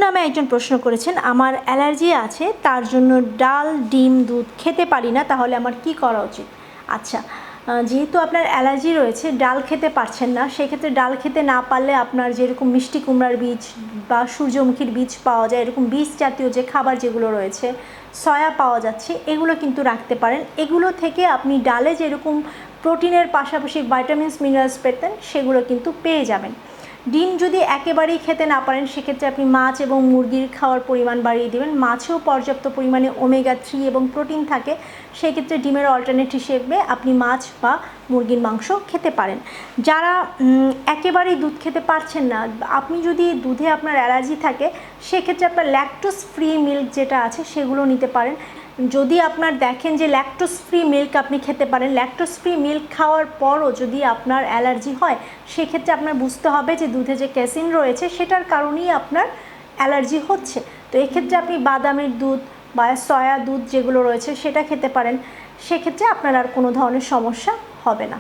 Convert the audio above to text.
নামে একজন প্রশ্ন করেছেন, আমার অ্যালার্জি আছে, তার জন্য ডাল, ডিম, দুধ খেতে পারি না, তাহলে আমার কি করা উচিত? আচ্ছা, যেহেতু আপনার অ্যালার্জি রয়েছে, ডাল খেতে পারছেন না, সেক্ষেত্রে ডাল খেতে না পারলে আপনার যেরকম মিষ্টি কুমড়ার বীজ বা সূর্যমুখীর বীজ পাওয়া যায়, এরকম বীজ জাতীয় যে খাবার যেগুলো রয়েছে, সয়া পাওয়া যাচ্ছে, এগুলো কিন্তু রাখতে পারেন। এগুলো থেকে আপনি ডালে যেরকম প্রোটিনের পাশাপাশি ভাইটামিনস, মিনারেলস পেতেন, সেগুলো কিন্তু পেয়ে যাবেন। ডিম যদি একেবারেই খেতে না পারেন, সেক্ষেত্রে আপনি মাছ এবং মুরগির খাওয়ার পরিমাণ বাড়িয়ে দেবেন। মাছেও পর্যাপ্ত পরিমাণে ওমেগা-3 এবং প্রোটিন থাকে, সেক্ষেত্রে ডিমের অল্টারনেট হিসেবে আপনি মাছ বা মুরগির মাংস খেতে পারেন। যারা একেবারেই দুধ খেতে পারছেন না, আপনি যদি দুধে আপনার অ্যালার্জি থাকে, সেক্ষেত্রে আপনার ল্যাকটোজ ফ্রি মিল্ক যেটা আছে সেগুলো নিতে পারেন। যদি আপনার দেখেন যে ল্যাকটোজ ফ্রি মিল্ক আপনি খেতে পারেন, ল্যাকটোজ ফ্রি মিল্ক খাওয়ার পরও যদি আপনার অ্যালার্জি হয়, সেক্ষেত্রে আপনার বুঝতে হবে যে দুধে যে ক্যাসিন রয়েছে সেটার কারণেই আপনার অ্যালার্জি হচ্ছে। তো এক্ষেত্রে আপনি বাদামের দুধ বা সয়া দুধ যেগুলো রয়েছে সেটা খেতে পারেন, সেক্ষেত্রে আপনার আর কোনো ধরনের সমস্যা হবে না।